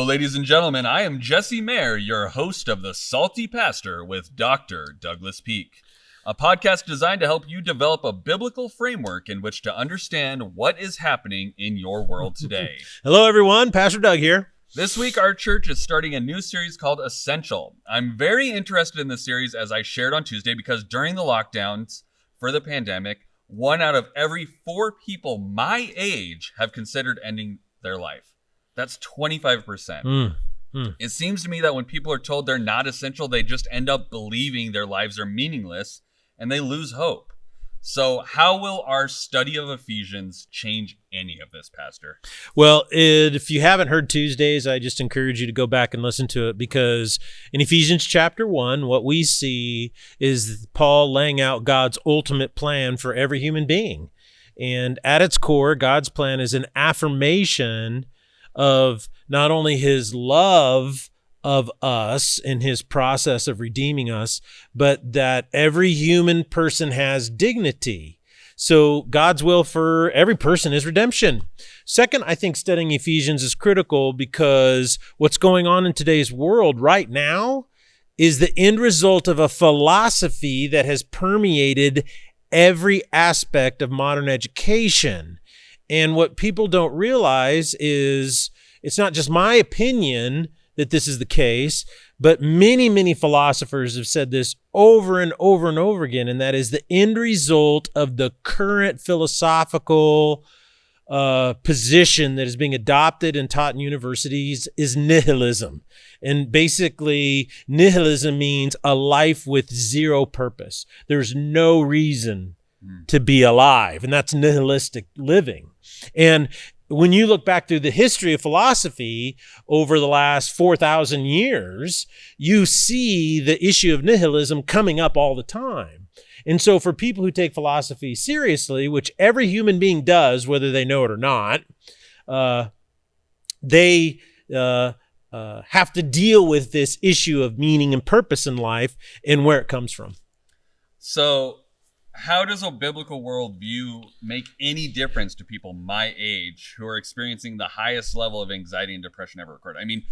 Hello, ladies and gentlemen. I am Jesse Mayer, your host of The Salty Pastor with Dr. Douglas Peake, a podcast designed to help you develop a biblical framework in which to understand what is happening in your world today. Hello, everyone. Pastor Doug here. This week, our church is starting a new series called Essential. I'm very interested in this series, as I shared on Tuesday, because during the lockdowns for the pandemic, 1 out of every 4 people my age have considered ending their life. That's 25%. It seems to me that when people are told they're not essential, they just end up believing their lives are meaningless and they lose hope. So how will our study of Ephesians change any of this, Pastor? Well, if you haven't heard Tuesdays, I just encourage you to go back and listen to it, because in Ephesians chapter 1, what we see is Paul laying out God's ultimate plan for every human being. And at its core, God's plan is an affirmation of not only his love of us in his process of redeeming us, but that every human person has dignity. So God's will for every person is redemption. Second, I think studying Ephesians is critical because what's going on in today's world right now is the end result of a philosophy that has permeated every aspect of modern education. And what people don't realize is it's not just my opinion that this is the case, but many, many philosophers have said this over and over and over again, and that is the end result of the current philosophical position that is being adopted and taught in universities is nihilism. And basically, nihilism means a life with zero purpose. There's no reason to be alive, and that's nihilistic living. And when you look back through the history of philosophy over the last 4,000 years, you see the issue of nihilism coming up all the time. And so for people who take philosophy seriously, which every human being does, whether they know it or not, they have to deal with this issue of meaning and purpose in life and where it comes from. So how does a biblical worldview make any difference to people my age who are experiencing the highest level of anxiety and depression ever recorded? I mean,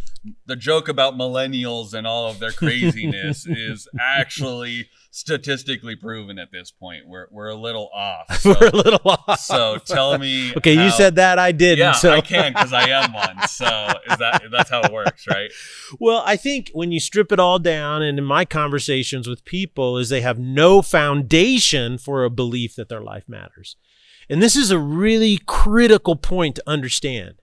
the joke about millennials and all of their craziness is actually statistically proven at this point. We're a little off. So, We're a little off. So tell me. Okay, you said that, I didn't. Yeah, so. I can because I am one. So that's how it works, right? Well, I think when you strip it all down, and in my conversations with people, is they have no foundation for a belief that their life matters. And this is a really critical point to understand.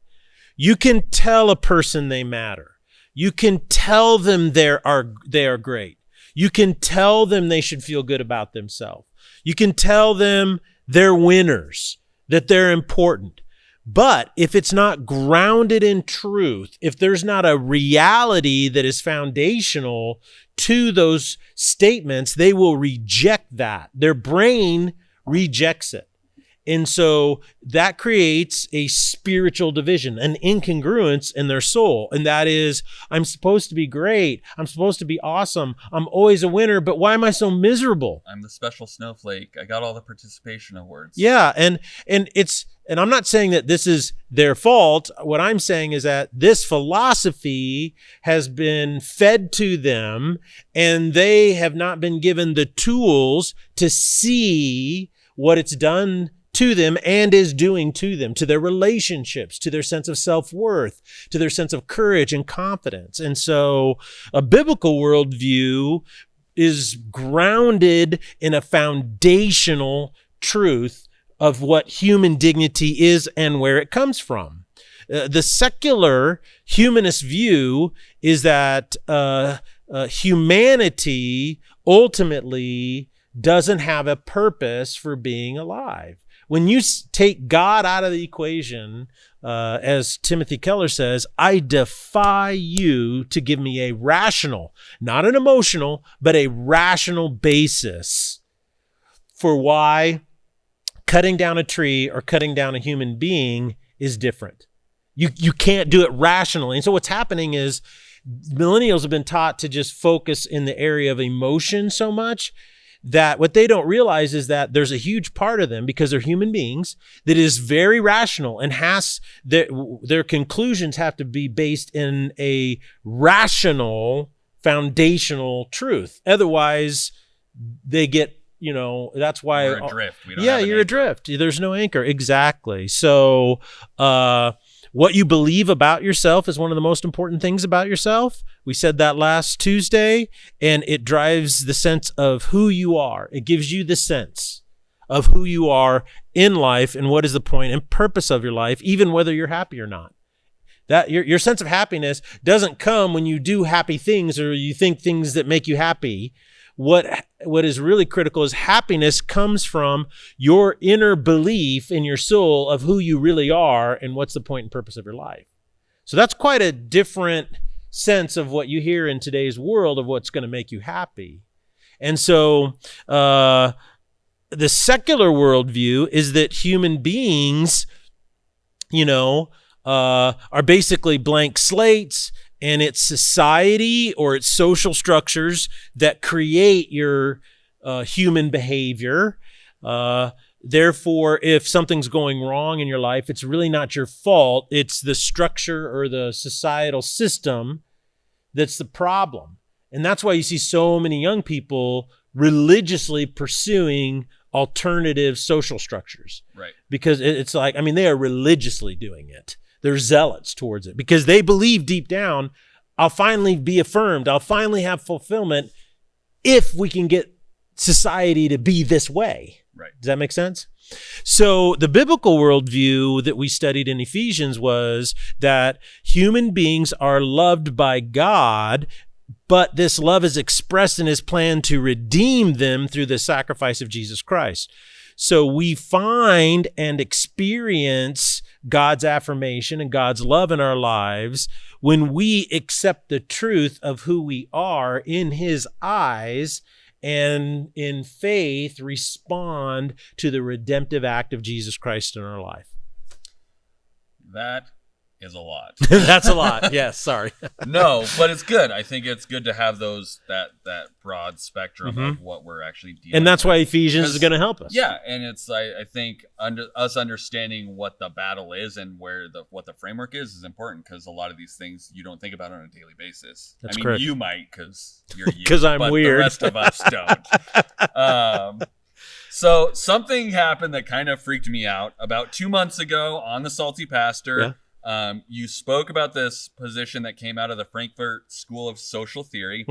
You can tell a person they matter. You can tell them they are great. You can tell them they should feel good about themselves. You can tell them they're winners, that they're important. But if it's not grounded in truth, if there's not a reality that is foundational to those statements, they will reject that. Their brain rejects it. And so that creates a spiritual division, an incongruence in their soul. And that is, I'm supposed to be great. I'm supposed to be awesome. I'm always a winner, but why am I so miserable? I'm the special snowflake. I got all the participation awards. Yeah. And I'm not saying that this is their fault. What I'm saying is that this philosophy has been fed to them and they have not been given the tools to see what it's done to them and is doing to them, to their relationships, to their sense of self-worth, to their sense of courage and confidence. And so a biblical worldview is grounded in a foundational truth of what human dignity is and where it comes from. The secular humanist view is that humanity ultimately doesn't have a purpose for being alive. When you take God out of the equation, as Timothy Keller says, I defy you to give me a rational, not an emotional, but a rational basis for why cutting down a tree or cutting down a human being is different. You can't do it rationally. And so what's happening is millennials have been taught to just focus in the area of emotion so much that what they don't realize is that there's a huge part of them, because they're human beings, that is very rational and has their conclusions have to be based in a rational foundational truth. Otherwise, they get, that's why we're adrift. We don't yeah, have an you're anchor. adrift. There's no anchor. Exactly. So, what you believe about yourself is one of the most important things about yourself. We said that last Tuesday, and it drives the sense of who you are. It gives you the sense of who you are in life and what is the point and purpose of your life, even whether you're happy or not. That your sense of happiness doesn't come when you do happy things or you think things that make you happy. What is really critical is happiness comes from your inner belief in your soul of who you really are and what's the point and purpose of your life. So that's quite a different sense of what you hear in today's world of what's going to make you happy. And so the secular worldview is that human beings, are basically blank slates, and it's society or it's social structures that create your human behavior. Therefore, if something's going wrong in your life, it's really not your fault. It's the structure or the societal system that's the problem. And that's why you see so many young people religiously pursuing alternative social structures. Right. Because it's like, they are religiously doing it. They're zealots towards it because they believe deep down, I'll finally be affirmed. I'll finally have fulfillment if we can get society to be this way. Right. Does that make sense? So the biblical worldview that we studied in Ephesians was that human beings are loved by God, but this love is expressed in his plan to redeem them through the sacrifice of Jesus Christ. So we find and experience God's affirmation and God's love in our lives when we accept the truth of who we are in his eyes and in faith respond to the redemptive act of Jesus Christ in our life. That is a lot. That's a lot. Yes, sorry. No, but it's good. I think it's good to have that broad spectrum of what we're actually dealing with. And that's why Ephesians is going to help us. Yeah, and it's I think us understanding what the battle is and what the framework is important, because a lot of these things you don't think about on a daily basis. That's correct. You might because you're you, because I'm but weird. The rest of us don't. So something happened that kind of freaked me out about 2 months ago on the Salty Pastor. Yeah. You spoke about this position that came out of the Frankfurt School of Social Theory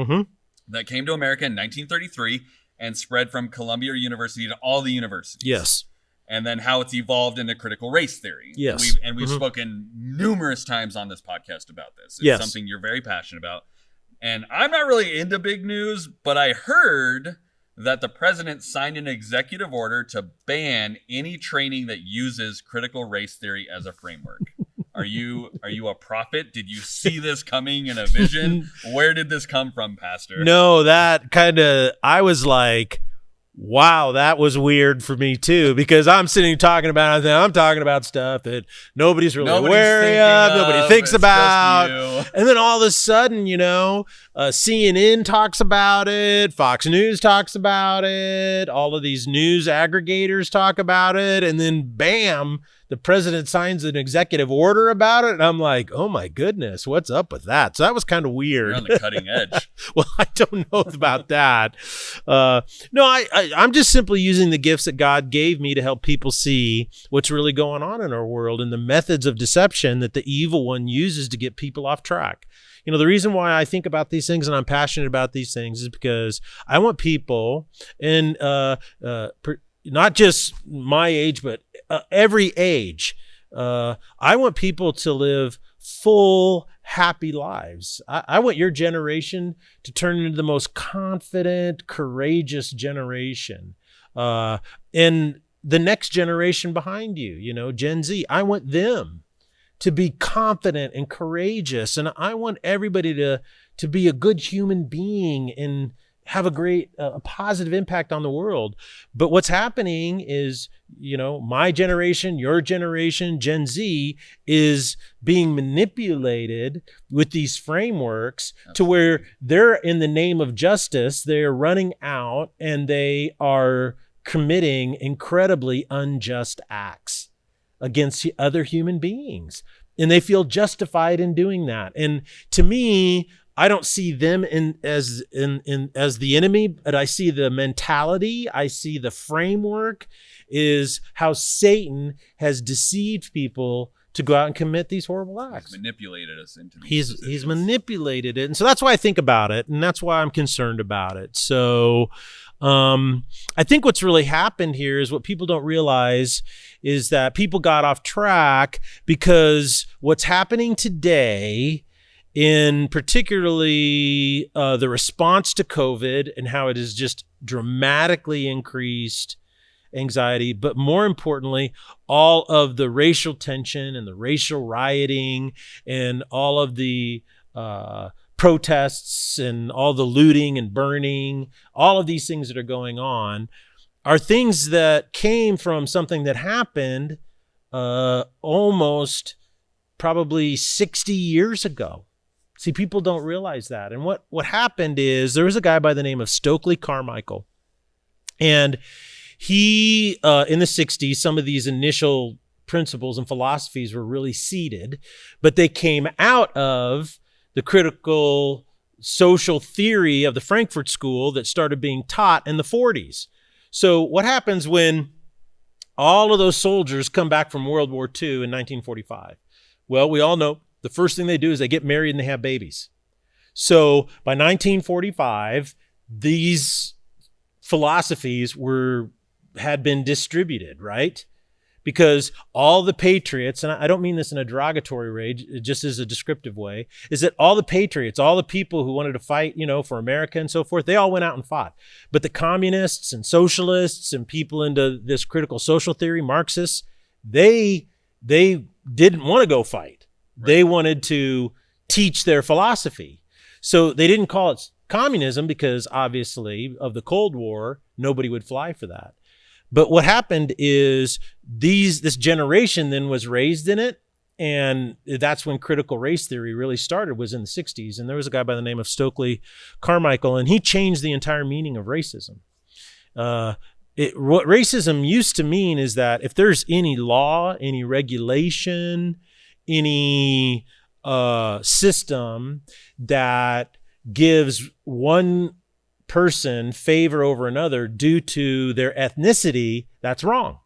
that came to America in 1933 and spread from Columbia University to all the universities. Yes. And then how it's evolved into critical race theory. Yes. We've spoken numerous times on this podcast about this. It's something you're very passionate about. And I'm not really into big news, but I heard that the president signed an executive order to ban any training that uses critical race theory as a framework. Are you a prophet? Did you see this coming in a vision? Where did this come from, Pastor? No, I was like, wow, that was weird for me too, because I'm talking about stuff that nobody's really aware of, nobody thinks about. And then all of a sudden, CNN talks about it, Fox News talks about it, all of these news aggregators talk about it, and then bam, the president signs an executive order about it, and I'm like, oh my goodness, what's up with that? So that was kind of weird. You're on the cutting edge. Well, I don't know about that. No, I'm just simply using the gifts that God gave me to help people see what's really going on in our world and the methods of deception that the evil one uses to get people off track. The reason why I think about these things and I'm passionate about these things is because I want people in not just my age, but every age. I want people to live full, happy lives. I want your generation to turn into the most confident, courageous generation. And the next generation behind you, Gen Z, I want them to be confident and courageous. And I want everybody to be a good human being and have a positive impact on the world. But what's happening is, my generation, your generation, Gen Z, is being manipulated with these frameworks to where they're, in the name of justice, they're running out and they are committing incredibly unjust acts against other human beings. And they feel justified in doing that. And to me, I don't see them as the enemy, but I see the mentality. I see the framework is how Satan has deceived people to go out and commit these horrible acts. He's manipulated us into these He's manipulated it. And so that's why I think about it. And that's why I'm concerned about it. So I think what's really happened here is what people don't realize is that people got off track because what's happening today, in particularly the response to COVID and how it has just dramatically increased anxiety, but more importantly, all of the racial tension and the racial rioting and all of the protests and all the looting and burning, all of these things that are going on are things that came from something that happened almost probably 60 years ago. See, people don't realize that. And what happened is there was a guy by the name of Stokely Carmichael. And he, in the 60s, some of these initial principles and philosophies were really seeded, but they came out of the critical social theory of the Frankfurt School that started being taught in the 40s. So what happens when all of those soldiers come back from World War II in 1945? Well, we all know the first thing they do is they get married and they have babies. So by 1945, these philosophies had been distributed, right? Because all the patriots, and I don't mean this in a derogatory way, just as a descriptive way, is that all the patriots, all the people who wanted to fight, for America and so forth, they all went out and fought. But the communists and socialists and people into this critical social theory, Marxists, they didn't want to go fight. Right. They wanted to teach their philosophy. So they didn't call it communism because obviously of the Cold War, nobody would fly for that. But what happened is this generation then was raised in it, and that's when critical race theory really started, was in the 60s. And there was a guy by the name of Stokely Carmichael, and he changed the entire meaning of racism. What racism used to mean is that if there's any law, any regulation, any system that gives one person favor over another due to their ethnicity, that's wrong.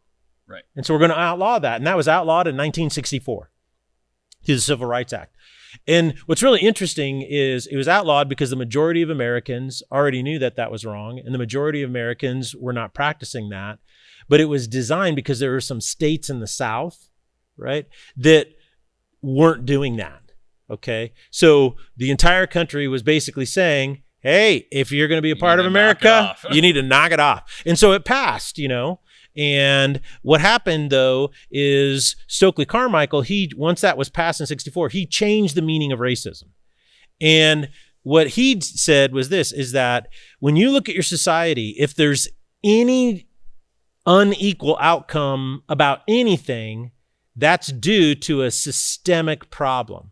Right. And so we're going to outlaw that. And that was outlawed in 1964 through the Civil Rights Act. And what's really interesting is it was outlawed because the majority of Americans already knew that was wrong. And the majority of Americans were not practicing that. But it was designed because there were some states in the South, right, that weren't doing that. Okay. So the entire country was basically saying, hey, if you're going to be a part of America, you need to knock it off. And so it passed, And what happened, though, is Stokely Carmichael, once that was passed in 64, he changed the meaning of racism. And what he said was this, is that when you look at your society, if there's any unequal outcome about anything, that's due to a systemic problem.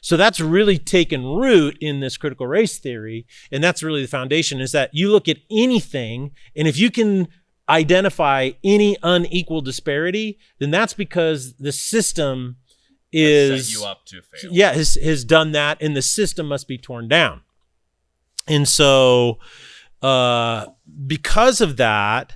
So that's really taken root in this critical race theory. And that's really the foundation, is that you look at anything, and if you can identify any unequal disparity, then that's because the system is set you up to fail. Yeah, has done that, and the system must be torn down. And so because of that,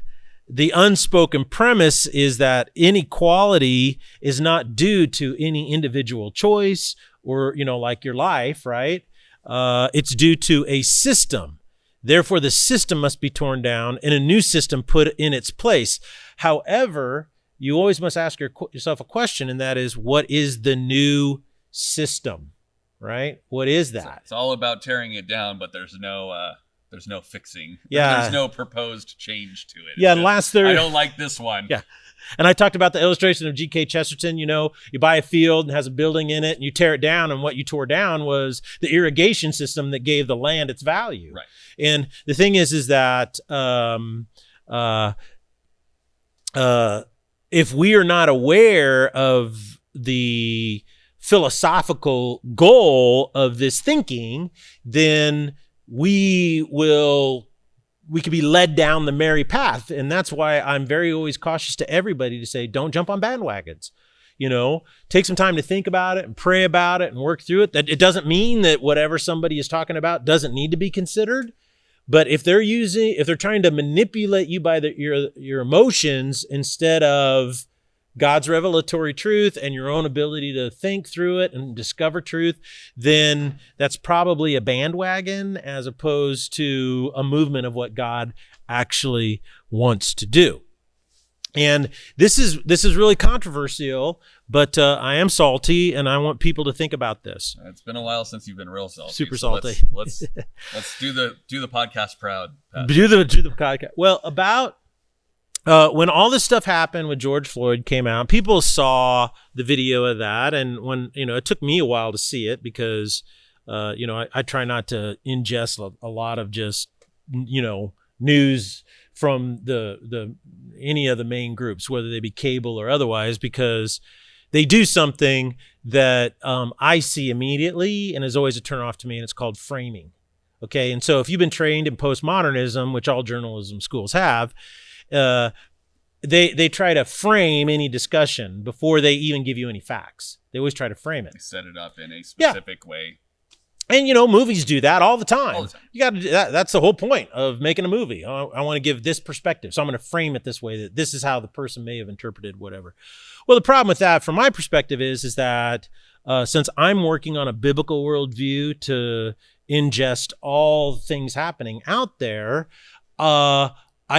the unspoken premise is that inequality is not due to any individual choice or, like your life, right? It's due to a system. Therefore, the system must be torn down and a new system put in its place. However, you always must ask yourself a question, and that is, what is the new system, right? What is that? It's all about tearing it down, but there's no there's no fixing. Yeah. There's no proposed change to it. Yeah, It's and just, last I don't like this one. Yeah. And I talked about the illustration of G.K. Chesterton. You buy a field and has a building in it and you tear it down. And what you tore down was the irrigation system that gave the land its value. Right. And the thing is that if we are not aware of the philosophical goal of this thinking, then we could be led down the merry path. And that's why I'm very always cautious to everybody to say, don't jump on bandwagons. Take some time to think about it and pray about it and work through it. That it doesn't mean that whatever somebody is talking about doesn't need to be considered. But if they're trying to manipulate you by your emotions instead of God's revelatory truth and your own ability to think through it and discover truth, then that's probably a bandwagon as opposed to a movement of what God actually wants to do. And this is really controversial, but I am salty, and I want people to think about this. It's been a while since you've been real salty. Super so salty. Let's do the podcast proud. Do the podcast. Well, about when all this stuff happened with George Floyd came out, people saw the video of that, and when it took me a while to see it because I try not to ingest a lot of just news from the any of the main groups, whether they be cable or otherwise, because they do something that I see immediately and is always a turnoff to me, and it's called framing. Okay, and so if you've been trained in postmodernism, which all journalism schools have, they try to frame any discussion before they even give you any facts. They always try to frame it. They set it up in a specific way. And, movies do that all the time. All the time. You got to do that. That's the whole point of making a movie. I want to give this perspective. So I'm going to frame it this way, that this is how the person may have interpreted whatever. Well, the problem with that, from my perspective, is that since I'm working on a biblical worldview to ingest all things happening out there, I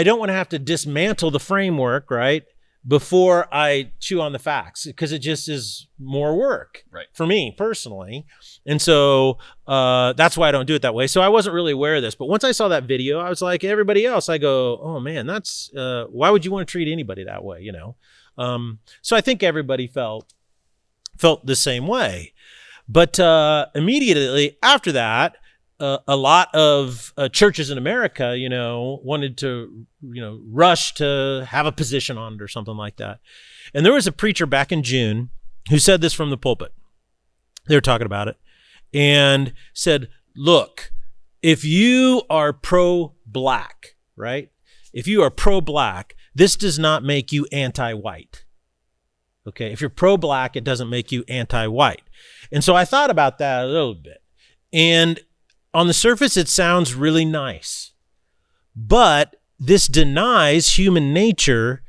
don't want to have to dismantle the framework, right, before I chew on the facts, because it just is more work for me personally. And so that's why I don't do it that way. So I wasn't really aware of this. But once I saw that video, I was like everybody else. I go, oh, man, that's why would you want to treat anybody that way, So I think everybody felt the same way. But immediately after that, a lot of churches in America, wanted to, rush to have a position on it or something like that. And there was a preacher back in June who said this from the pulpit. They were talking about it and said, look, if you are pro-black, right? If you are pro-black, this does not make you anti-white. Okay. If you're pro-black, it doesn't make you anti-white. And so I thought about that a little bit. And on the surface, it sounds really nice, but this denies human nature.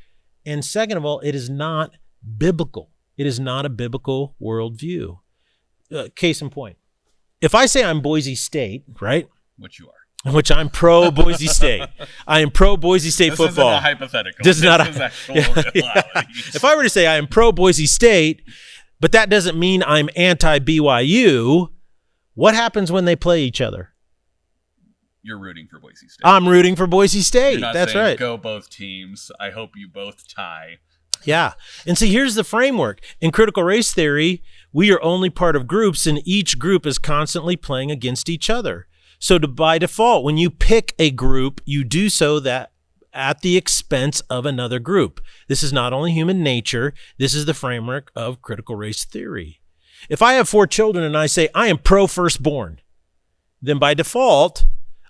And second of all, it is not biblical. It is not a biblical worldview. Case in point, if I say I'm Boise State, right? Which you are. Which I'm pro Boise State. I am pro Boise State football. This isn't a hypothetical. This is actual reality. If I were to say I am pro Boise State, but that doesn't mean I'm anti BYU, what happens when they play each other? You're rooting for Boise State. I'm rooting for Boise State. You're not That's saying, right. Go both teams. I hope you both tie. Yeah. And see, here's the framework. In critical race theory, we are only part of groups, and each group is constantly playing against each other. So by default, when you pick a group, you do so that at the expense of another group. This is not only human nature. This is the framework of critical race theory. If I have 4 children and I say I am pro firstborn, then by default,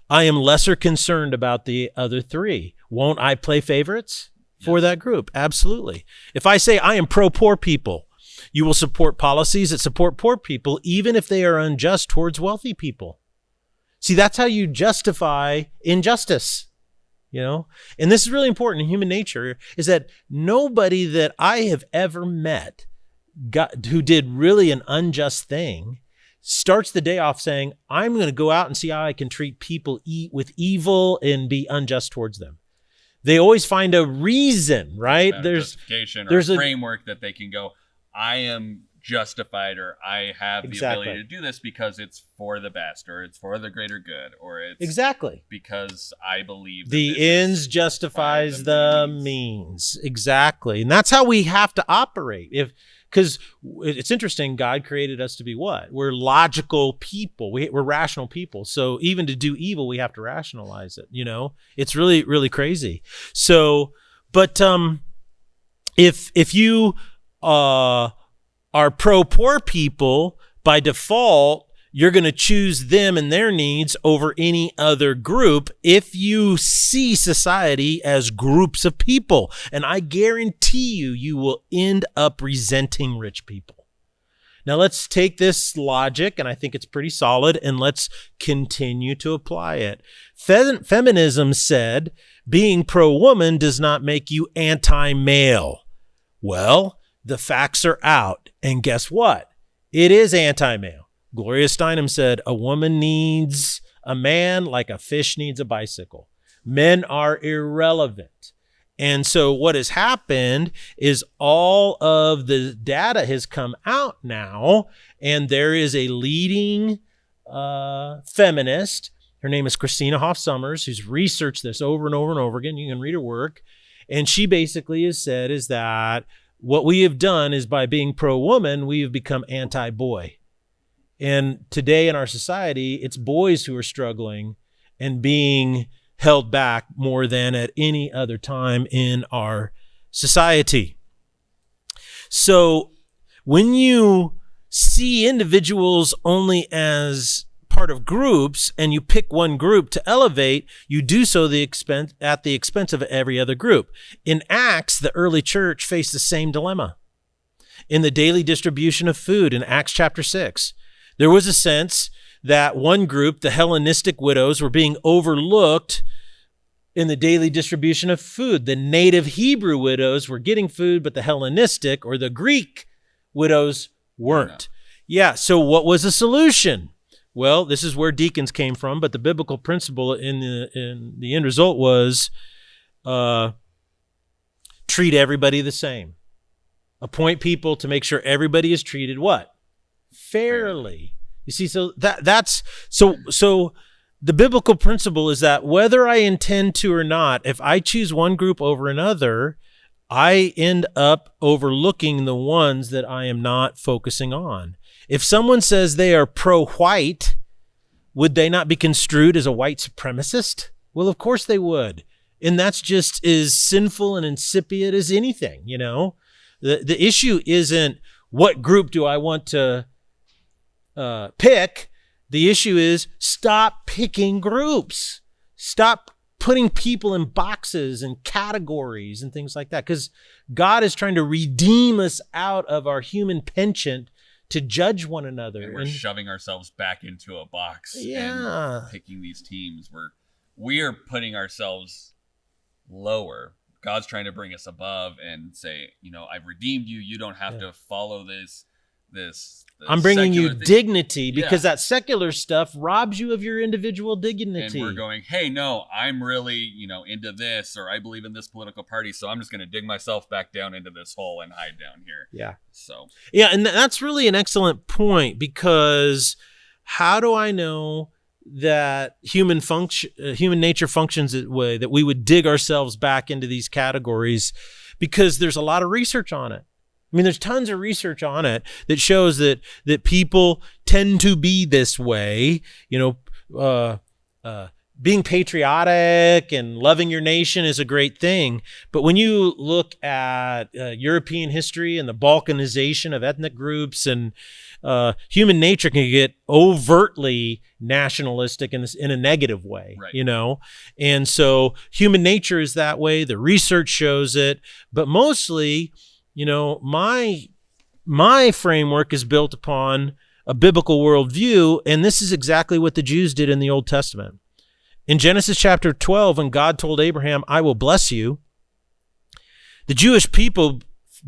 I am lesser concerned about the other 3. Won't I play favorites for that group? Absolutely. If I say I am pro poor people, you will support policies that support poor people, even if they are unjust towards wealthy people. See, that's how you justify injustice, And this is really important in human nature, is that nobody that I have ever met who did really an unjust thing starts the day off saying, I'm going to go out and see how I can treat people with evil and be unjust towards them. They always find a reason, right? There's justification or a framework that they can go, I am justified, or I have the Exactly. ability to do this because it's for the best, or it's for the greater good, or it's Exactly. because I believe that The this ends is justifies the the means. Exactly. And that's how we have to operate. Because it's interesting, God created us to be what? We're logical people. We're rational people. So even to do evil, we have to rationalize it. It's really, really crazy. So, but if you are pro-poor people, by default, you're going to choose them and their needs over any other group if you see society as groups of people. And I guarantee you will end up resenting rich people. Now let's take this logic, and I think it's pretty solid, and let's continue to apply it. Feminism said being pro-woman does not make you anti-male. Well, the facts are out, and guess what? It is anti-male. Gloria Steinem said, a woman needs a man like a fish needs a bicycle. Men are irrelevant. And so what has happened is all of the data has come out now, and there is a leading feminist. Her name is Christina Hoff Sommers, who's researched this over and over and over again. You can read her work. And she basically has said is that what we have done is by being pro-woman, we have become anti-boy. And today in our society, it's boys who are struggling and being held back more than at any other time in our society. So when you see individuals only as part of groups and you pick one group to elevate, you do so at the expense of every other group. In Acts, the early church faced the same dilemma. In the daily distribution of food in Acts chapter 6, there was a sense that one group, the Hellenistic widows, were being overlooked in the daily distribution of food. The native Hebrew widows were getting food, but the Hellenistic or the Greek widows weren't. Yeah, so what was the solution? Well, this is where deacons came from, but the biblical principle in the end result was treat everybody the same. Appoint people to make sure everybody is treated what? Fairly. You see, so that's so the biblical principle is that whether I intend to or not, if I choose one group over another, I end up overlooking the ones that I am not focusing on. If someone says they are pro-white, would they not be construed as a white supremacist? Well, of course they would. And that's just as sinful and insipid as anything, The issue isn't what group do I want to pick. The issue is stop picking groups. Stop putting people in boxes and categories and things like that, because God is trying to redeem us out of our human penchant to judge one another. And we're shoving ourselves back into a box and picking these teams. We are putting ourselves lower. God's trying to bring us above and say, I've redeemed you. You don't have to follow this I'm bringing you dignity, because that secular stuff robs you of your individual dignity. And we're going, hey, no, I'm really, into this, or I believe in this political party, so I'm just going to dig myself back down into this hole and hide down here. Yeah. So. Yeah, and that's really an excellent point, because how do I know that human nature functions that way, that we would dig ourselves back into these categories? Because there's a lot of research on it. I mean, there's tons of research on it that shows that people tend to be this way, being patriotic and loving your nation is a great thing. But when you look at European history and the balkanization of ethnic groups, and human nature can get overtly nationalistic in a negative way, right. And so human nature is that way. The research shows it, but mostly, my framework is built upon a biblical worldview, and this is exactly what the Jews did in the Old Testament. In Genesis chapter 12, when God told Abraham, I will bless you, the Jewish people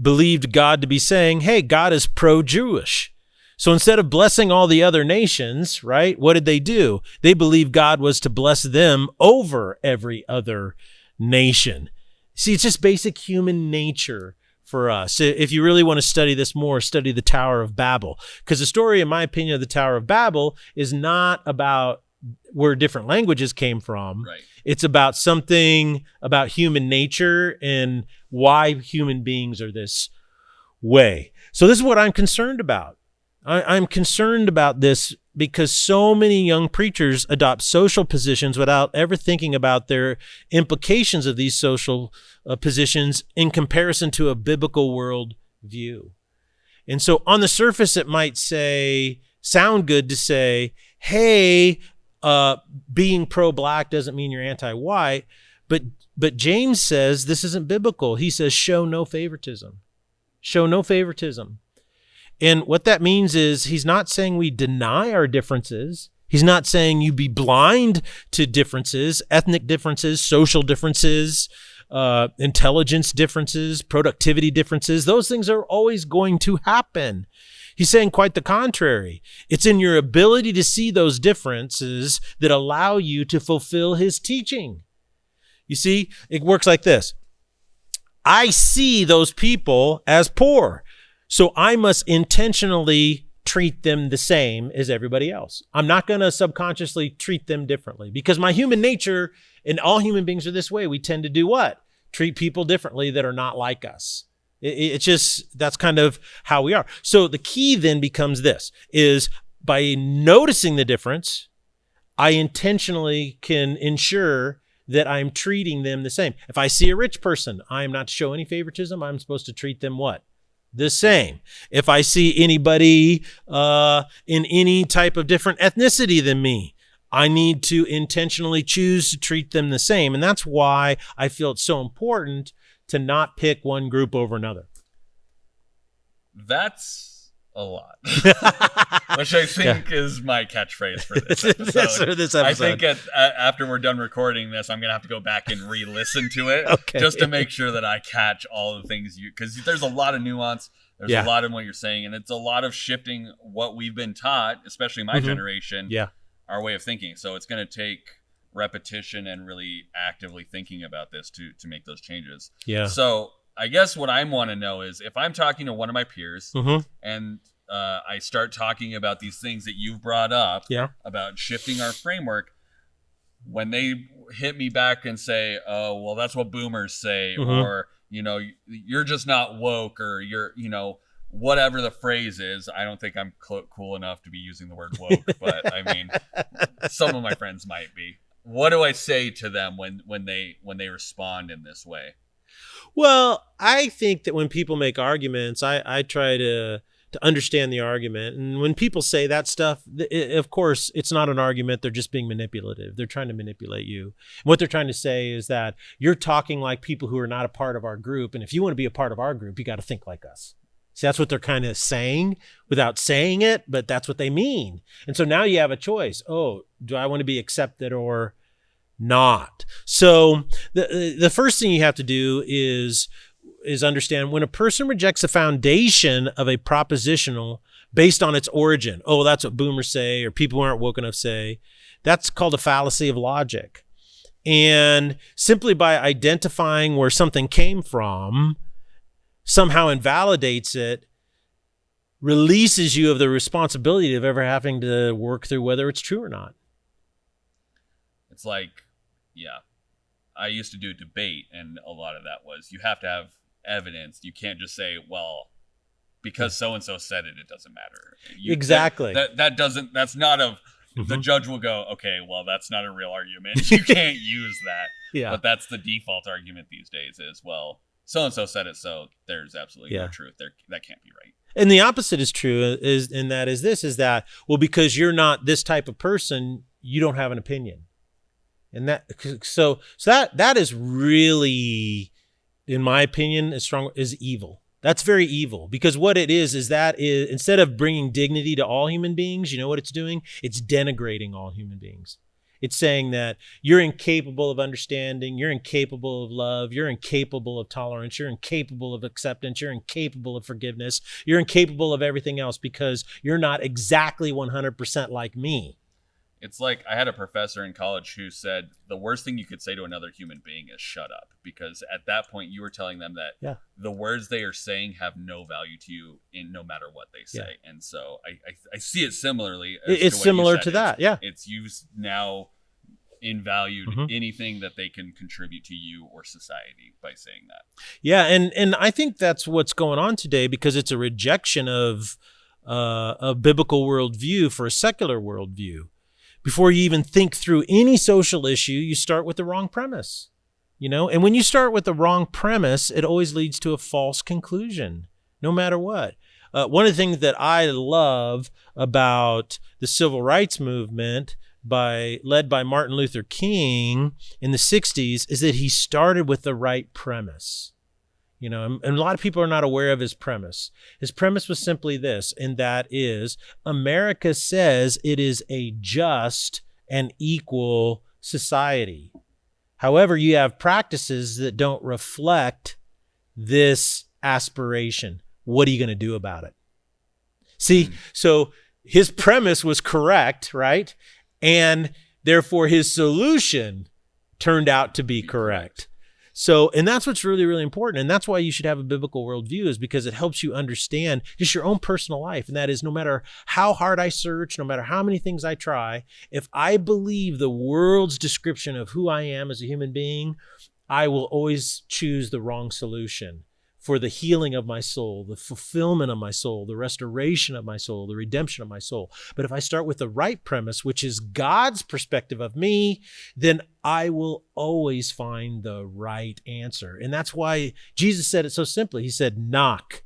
believed God to be saying, hey, God is pro-Jewish. So instead of blessing all the other nations, right, what did they do? They believed God was to bless them over every other nation. See, it's just basic human nature for us. If you really want to study this more, study the Tower of Babel. Because the story, in my opinion, of the Tower of Babel is not about where different languages came from. Right. It's about something about human nature and why human beings are this way. So this is what I'm concerned about. I'm concerned about this because so many young preachers adopt social positions without ever thinking about their implications of these social positions in comparison to a biblical world view. And so on the surface, it might sound good to say, hey, being pro-black doesn't mean you're anti-white, but James says this isn't biblical. He says, show no favoritism. Show no favoritism. And what that means is he's not saying we deny our differences. He's not saying you be blind to differences, ethnic differences, social differences, intelligence differences, productivity differences. Those things are always going to happen. He's saying quite the contrary. It's in your ability to see those differences that allow you to fulfill his teaching. You see, it works like this. I see those people as poor, so I must intentionally treat them the same as everybody else. I'm not going to subconsciously treat them differently because my human nature, and all human beings are this way, we tend to do what? Treat people differently that are not like us. It's just, that's kind of how we are. So the key then becomes this, is by noticing the difference, I intentionally can ensure that I'm treating them the same. If I see a rich person, I'm not to show any favoritism. I'm supposed to treat them what? The same. If I see anybody in any type of different ethnicity than me, I need to intentionally choose to treat them the same. And that's why I feel it's so important to not pick one group over another. That's a lot, which I think is my catchphrase for this episode. this episode. I think after we're done recording this, I'm going to have to go back and re-listen to it just to make sure that I catch all the things because there's a lot of nuance. There's a lot in what you're saying, and it's a lot of shifting what we've been taught, especially my generation, our way of thinking. So it's going to take repetition and really actively thinking about this to make those changes. Yeah. So I guess what I want to know is if I'm talking to one of my peers and I start talking about these things that you've brought up about shifting our framework, when they hit me back and say, oh, well, that's what boomers say, or, you're just not woke, or you're, whatever the phrase is. I don't think I'm cool enough to be using the word woke, but I mean, some of my friends might be. What do I say to them when they respond in this way? Well, I think that when people make arguments, I try to understand the argument. And when people say that stuff, of course, it's not an argument. They're just being manipulative. They're trying to manipulate you. And what they're trying to say is that you're talking like people who are not a part of our group. And if you want to be a part of our group, you got to think like us. See, that's what they're kind of saying without saying it, but that's what they mean. And so now you have a choice. Oh, do I want to be accepted or not? So the first thing you have to do is understand when a person rejects the foundation of a propositional based on its origin. Oh, that's what boomers say, or people who aren't woke enough say. That's called a fallacy of logic. And simply by identifying where something came from, somehow invalidates it, releases you of the responsibility of ever having to work through whether it's true or not. It's like, I used to do debate, and a lot of that was you have to have evidence. You can't just say, well, because so-and-so said it, it doesn't matter. Exactly. That's not the judge will go, okay, well, that's not a real argument. You can't use that. But that's the default argument these days is, well, so-and-so said it, so there's absolutely no truth there. That can't be right. And the opposite is true, is that, well, because you're not this type of person, you don't have an opinion. And that is really, in my opinion, is evil. That's very evil, because what it is instead of bringing dignity to all human beings, you know what it's doing? It's denigrating all human beings. It's saying that you're incapable of understanding, you're incapable of love, you're incapable of tolerance, you're incapable of acceptance, you're incapable of forgiveness, you're incapable of everything else because you're not exactly 100% like me. It's like I had a professor in college who said the worst thing you could say to another human being is shut up, because at that point you were telling them that the words they are saying have no value to you in no matter what they say. And so I see it similarly. It's similar to that. It's used now invalued anything that they can contribute to you or society by saying that. Yeah, and I think that's what's going on today, because it's a rejection of a biblical worldview for a secular worldview. Before you even think through any social issue, you start with the wrong premise, And when you start with the wrong premise, it always leads to a false conclusion, no matter what. One of the things that I love about the civil rights movement led by Martin Luther King in the 60s is that he started with the right premise. And a lot of people are not aware of his premise. His premise was simply this, and that is, America says it is a just and equal society. However, you have practices that don't reflect this aspiration. What are you going to do about it? See, so his premise was correct, right? And therefore his solution turned out to be correct. So, and that's what's really, really important. And that's why you should have a biblical worldview, is because it helps you understand just your own personal life. And that is, no matter how hard I search, no matter how many things I try, if I believe the world's description of who I am as a human being, I will always choose the wrong solution for the healing of my soul, the fulfillment of my soul, the restoration of my soul, the redemption of my soul. But if I start with the right premise, which is God's perspective of me, then I will always find the right answer. And that's why Jesus said it so simply. He said, knock,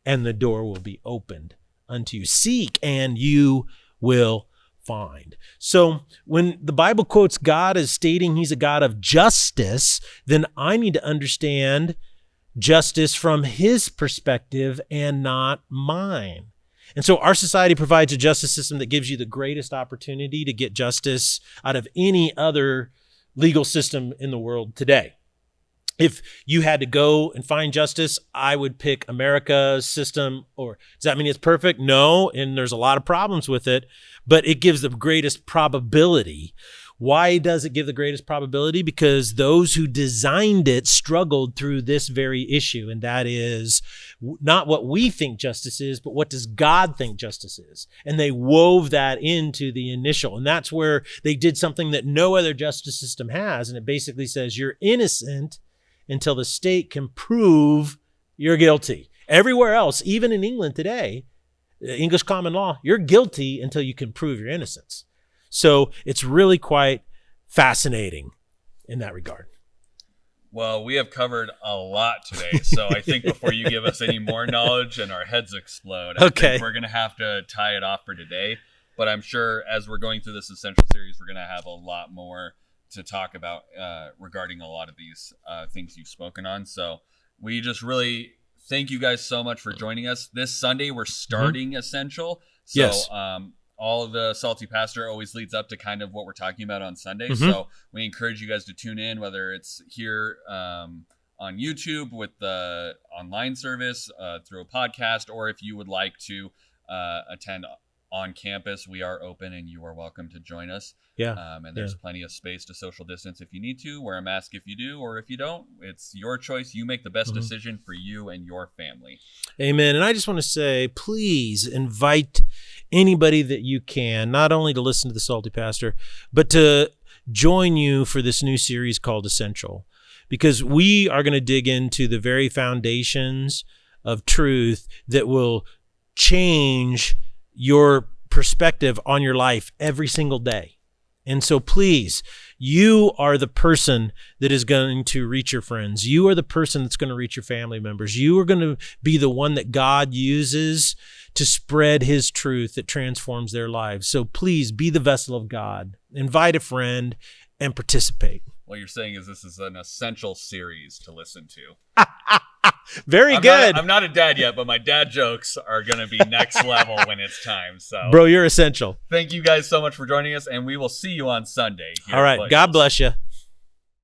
and the door will be opened unto you. Seek, and you will find. So when the Bible quotes God as stating he's a God of justice, then I need to understand justice from his perspective and not mine. And so our society provides a justice system that gives you the greatest opportunity to get justice out of any other legal system in the world today. If you had to go and find justice, I would pick America's system. Or does that mean it's perfect? No, and there's a lot of problems with it, but it gives the greatest probability. Why does it give the greatest probability? Because those who designed it struggled through this very issue, and that is not what we think justice is, but what does God think justice is? And they wove that into the initial, and that's where they did something that no other justice system has, and it basically says you're innocent until the state can prove you're guilty. Everywhere else, even in England today, English common law, you're guilty until you can prove your innocence. So it's really quite fascinating in that regard. Well, we have covered a lot today, so I think before you give us any more knowledge and our heads explode, I think we're going to have to tie it off for today. But I'm sure as we're going through this Essential series, we're going to have a lot more to talk about regarding a lot of these things you've spoken on. So we just really thank you guys so much for joining us. This Sunday, we're starting Essential. So, yes. All of the Salty Pastor always leads up to kind of what we're talking about on Sunday. So we encourage you guys to tune in, whether it's here on YouTube with the online service through a podcast, or if you would like to attend on campus, we are open and you are welcome to join us. And there's plenty of space to social distance if you need to. Wear a mask if you do, or if you don't. It's your choice. You make the best decision for you and your family. Amen. And I just want to say, please invite anybody that you can, not only to listen to the Salty Pastor, but to join you for this new series called Essential, because we are going to dig into the very foundations of truth that will change your perspective on your life every single day. And so please, you are the person that is going to reach your friends. You are the person that's going to reach your family members. You are going to be the one that God uses to spread his truth that transforms their lives. So please be the vessel of God. Invite a friend and participate. What you're saying is this is an essential series to listen to. Very good. I'm not a dad yet, but my dad jokes are going to be next level when it's time. So, bro, you're essential. Thank you guys so much for joining us, and we will see you on Sunday. All right. God bless you.